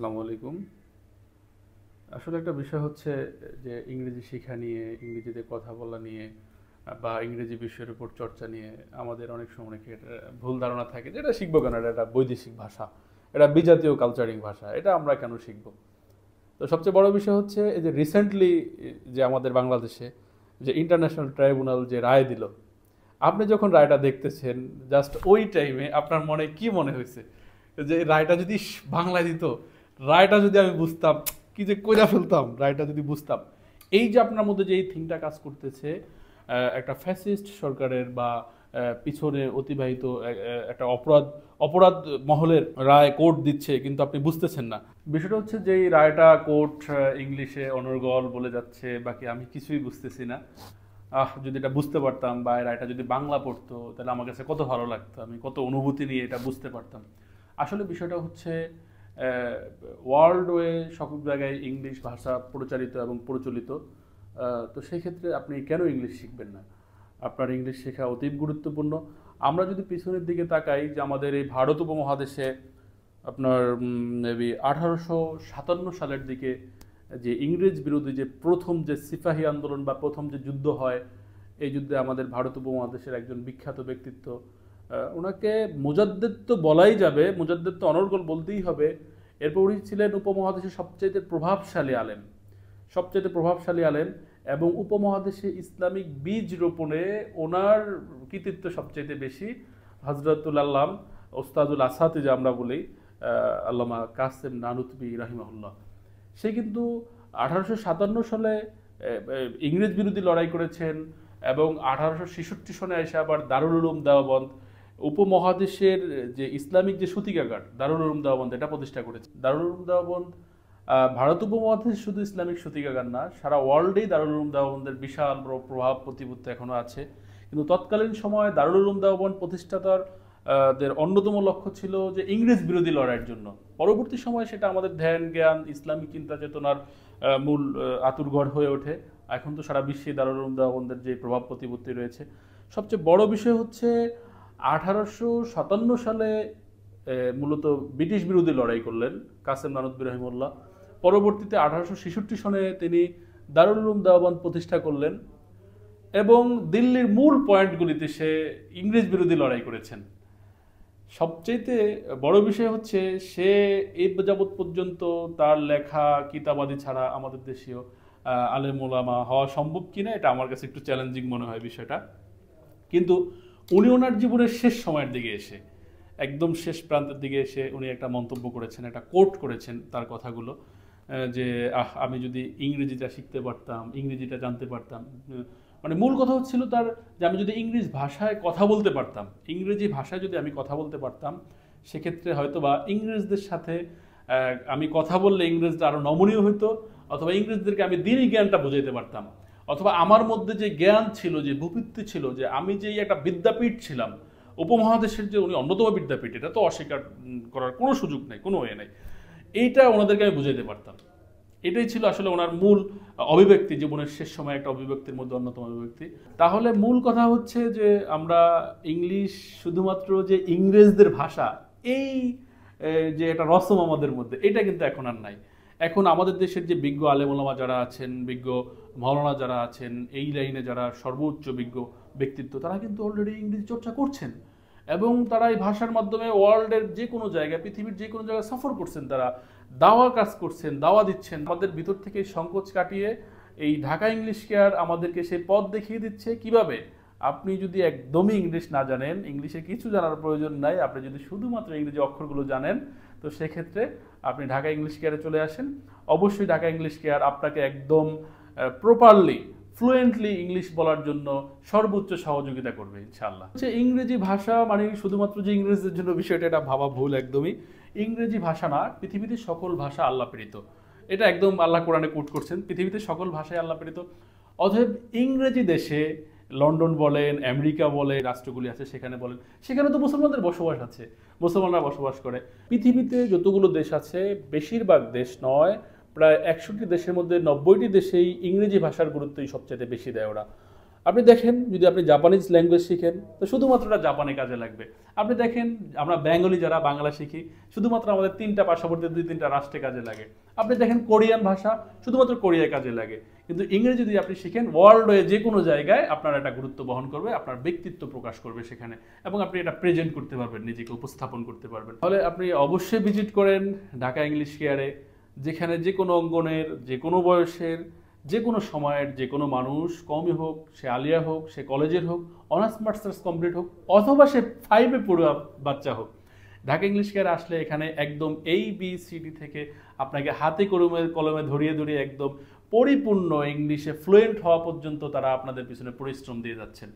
আসসালামু আলাইকুম। আসলে একটা বিষয় হচ্ছে যে ইংরেজি শেখা নিয়ে, ইংরেজিতে কথা বলা নিয়ে বা ইংরেজি বিষয়ের উপর চর্চা নিয়ে আমাদের অনেক সময় অনেকের ভুল ধারণা থাকে যে এটা শিখবো কেন, এটা একটা বৈদেশিক ভাষা, এটা বিজাতীয় কালচারিং ভাষা, এটা আমরা কেন শিখবো। তো সবচেয়ে বড় বিষয় হচ্ছে এই যে রিসেন্টলি যে আমাদের বাংলাদেশে যে ইন্টারন্যাশনাল ট্রাইব্যুনাল যে রায় দিল, আপনি যখন রায়টা দেখতেছেন জাস্ট ওই টাইমে আপনার মনে কি মনে হয়েছে যে এই রায়টা যদি বাংলায় দিত, রায়টা যদি আমি বুঝতাম, কি যে কইরা ফেলতাম, রায়টা যদি বুঝতাম। এই যে আপনার মধ্যে যে এই থিংটা কাজ করতেছে, একটা ফ্যাসিস্ট সরকারের বা পিছনে অতিবাহিত একটা অপরাধ অপরাধ মহলের রায় কোর্ট দিচ্ছে, কিন্তু আপনি বুঝতেছেন না। বিষয়টা হচ্ছে যে এই রায়টা কোর্ট ইংলিশে অনর্গল বলে যাচ্ছে, বাকি আমি কিছুই বুঝতেছি না। যদি এটা বুঝতে পারতাম বা এই রায়টা যদি বাংলা পড়তো তাহলে আমার কাছে কত ভালো লাগতো, আমি কত অনুভূতি নিয়ে এটা বুঝতে পারতাম। আসলে বিষয়টা হচ্ছে ওয়ার্ল্ড ওয়ে সকল জায়গায় ইংলিশ ভাষা প্রচারিত এবং প্রচলিত। তো সেই ক্ষেত্রে আপনি কেন ইংলিশ শিখবেন না? আপনার ইংলিশ শেখা অতীব গুরুত্বপূর্ণ। আমরা যদি পিছনের দিকে তাকাই যে আমাদের এই ভারত উপমহাদেশে আপনার মেবি 1857 সালের দিকে যে ইংরেজ বিরোধী যে প্রথম যে সিপাহী আন্দোলন বা প্রথম যে যুদ্ধ হয়, এই যুদ্ধে আমাদের ভারত উপমহাদেশের একজন বিখ্যাত ব্যক্তিত্ব, ওনাকে মুজাদ্দেদ তো বলাই যাবে, মুজাদ্দেদ তো অনর্গল বলতেই হবে। এরপর উনি ছিলেন উপমহাদেশের সবচেয়ে প্রভাবশালী আলেম, সবচেয়ে প্রভাবশালী আলেম, এবং উপমহাদেশে ইসলামিক বীজ রোপণে ওনার কৃতিত্ব সবচেয়ে বেশি। হজরতুল আল্লাম ওস্তাদুল আসাতে যে আমরা বলি, আল্লামা কাসেম নানুতবি রাহিমাহুল্লাহ, সে কিন্তু 1857 সালে ইংরেজ বিরোধী লড়াই করেছেন, এবং 1866 সনে এসে আবার দারুল উলুম দেওবন্দ, উপমহাদেশের যে ইসলামিক যে সূতিকাগার দারুল উলুম দেওবন্দ, এটা প্রতিষ্ঠা করেছে। দারুল উলুম দেওবন্দ ভারত উপমহাদেশ শুধু ইসলামিক সূতিকাগার না, সারা ওয়ার্ল্ডেই দারুল উলুম দেওবন্দের বিশাল বড় প্রভাব প্রতিপত্তি এখনো আছে। কিন্তু তৎকালীন সময়ে দারুল উলুম দেওবন্দ প্রতিষ্ঠাতার দের অন্যতম লক্ষ্য ছিল যে ইংরেজ বিরোধী লড়াইয়ের জন্য। পরবর্তী সময়ে সেটা আমাদের ধ্যান জ্ঞান ইসলামিক চিন্তা চেতনার মূল আতুরঘর হয়ে ওঠে। এখন তো সারা বিশ্বে দারুল উলুম দেওবন্দের যে প্রভাব প্রতিপত্তি রয়েছে। সবচেয়ে বড় বিষয় হচ্ছে 1857 সালে মূলত ব্রিটিশ বিরোধী লড়াই করলেন কাসেম নানুতবি রহিমউল্লাহ। পরবর্তীতে 1866 সনে তিনি দারুল উলুম দেওবন্দ প্রতিষ্ঠা করলেন, এবং দিল্লির মূল পয়েন্টগুলিতে সে ইংরেজ বিরোধী লড়াই করেছেন। সবচেয়ে বড় বিষয় হচ্ছে সে এই যাবৎ পর্যন্ত তার লেখা কিতাবাদি ছাড়া আমাদের দেশীয় আলেম ওলামা হওয়া সম্ভব কিনা, এটা আমার কাছে একটু চ্যালেঞ্জিং মনে হয় বিষয়টা। কিন্তু উনি ওনার জীবনের শেষ সময়ের দিকে এসে, একদম শেষ প্রান্তের দিকে এসে উনি একটা মন্তব্য করেছেন, একটা কোট করেছেন তার কথাগুলো, যে আমি যদি ইংরেজিটা শিখতে পারতাম, ইংরেজিটা জানতে পারতাম। মানে মূল কথা হচ্ছিল তার যে আমি যদি ইংরেজ ভাষায় কথা বলতে পারতাম, ইংরেজি ভাষায় যদি আমি কথা বলতে পারতাম, সেক্ষেত্রে হয়তো বা ইংরেজদের সাথে আমি কথা বললে ইংরেজরা আরও নমনীয় হইতো, অথবা ইংরেজদেরকে আমি দিনই জ্ঞানটা বোঝাইতে পারতাম, অথবা আমার মধ্যে যে জ্ঞান ছিল, যে ভূবৃত্তি ছিল, যে আমি যে একটা বিদ্যাপীঠ ছিলাম, উপমহাদেশের যে উনি অন্যতম বিদ্যাপীঠ, এটা তো অস্বীকার করার কোনো সুযোগ নেই, কোনো ওয়ে নেই, এইটা ওনাদেরকে আমি বুঝাইতে পারতাম। এটাই ছিল আসলে ওনার মূল অভিব্যক্তি, জীবনের শেষ সময় একটা অভিব্যক্তির মধ্যে অন্যতম অভিব্যক্তি। তাহলে মূল কথা হচ্ছে যে আমরা ইংলিশ শুধুমাত্র যে ইংরেজদের ভাষা, এই যে একটা রসম আমাদের মধ্যে, এটা কিন্তু এখন আর নাই। এখন আমাদের দেশের যে বিজ্ঞ আলেম ওলামা যারা আছেন, বিজ্ঞ মৌলানা যারা আছেন, এই লাইনে যারা সর্বোচ্চ বিজ্ঞ ব্যক্তিত্ব, তারা কিন্তু অলরেডি ইংরেজি চর্চা করছেন, এবং তারা এই ভাষার মাধ্যমে ওয়ার্ল্ডের যে কোনো জায়গায়, পৃথিবীর যে কোনো জায়গায় সফর করছেন, তারা দাওয়া কাজ করছেন, দাওয়া দিচ্ছেন। আমাদের ভিতর থেকে সংকোচ কাটিয়ে এই ঢাকা ইংলিশ কেয়ার আমাদেরকে সেই পথ দেখিয়ে দিচ্ছে কিভাবে আপনি যদি একদমই ইংলিশ না জানেন, ইংলিশে কিছু জানার প্রয়োজন নাই, আপনি যদি শুধুমাত্র ইংরেজি অক্ষরগুলো জানেন, তো সেক্ষেত্রে আপনি ঢাকা ইংলিশ কেয়ারে চলে আসেন। অবশ্যই ঢাকা ইংলিশ কেয়ার আপনাকে একদম প্রপারলি ফ্লুয়েন্টলি ইংলিশ বলার জন্য সর্বোচ্চ সহযোগিতা করবে ইনশাআল্লাহ। ইংরেজি ভাষা মানে শুধুমাত্র যে ইংরেজদের জন্য বিষয়টা, এটা ভাবা ভুল একদমই। ইংরেজি ভাষা না, পৃথিবীতে সকল ভাষা আল্লাহ প্রেরিত, এটা একদম আল্লাহ কোরআনে কোট করছেন, পৃথিবীতে সকল ভাষায় আল্লাহ প্রেরিত। অতএব ইংরেজি দেশে, লন্ডন বলেন, আমেরিকা বলে রাষ্ট্রগুলি আছে, সেখানে বলেন, সেখানে তো মুসলমানদের বসবাস আছে, মুসলমানরা বসবাস করে। পৃথিবীতে যতগুলো দেশ আছে, বেশিরভাগ দেশ নয়, প্রায় 61টি দেশের মধ্যে 90টি দেশেই ইংরেজি ভাষার গুরুত্বই সবচেয়ে বেশি দেয় ওরা। আপনি দেখেন যদি আপনি জাপানিজ ল্যাঙ্গুয়েজ শিখেন তো শুধুমাত্র এটা জাপানে কাজে লাগবে। আপনি দেখেন আমরা বেঙ্গলি যারা বাংলা শিখি শুধুমাত্র আমাদের তিনটা পার্শ্ববর্তী 2-3টা রাষ্ট্রে কাজে লাগে। আপনি দেখেন কোরিয়ান ভাষা শুধুমাত্র কোরিয়ায় কাজে লাগে। কিন্তু ইংরেজি যদি আপনি শিখেন ওয়ার্ল্ডে যে কোনো জায়গায় আপনার একটা গুরুত্ব বহন করবে, আপনার ব্যক্তিত্ব প্রকাশ করবে সেখানে, এবং আপনি এটা প্রেজেন্ট করতে পারবেন, নিজেকে উপস্থাপন করতে পারবেন। তাহলে আপনি অবশ্যই ভিজিট করেন ঢাকা ইংলিশ কেয়ারে, যেখানে যে কোনো অঙ্গনের, যে কোনো বয়সের, যে কোনো সময়ের যে কোনো মানুষ, কমই হোক, সে আলিয়া হোক, সে কলেজের হোক, অনার্স মাস্টার্স কমপ্লিট হোক, অথবা সে 5-এ পড়ুয়া বাচ্চা হোক, ঢাকা ইংলিশ কেয়ারে আসলে এখানে একদম ABCD থেকে আপনাকে হাতে কলমে কলমে ধরিয়ে ধরিয়ে একদম পরিপূর্ণ ইংলিশে ফ্লুয়েন্ট হওয়া পর্যন্ত তারা আপনাদের পিছনে পরিশ্রম দিয়ে যাচ্ছেন।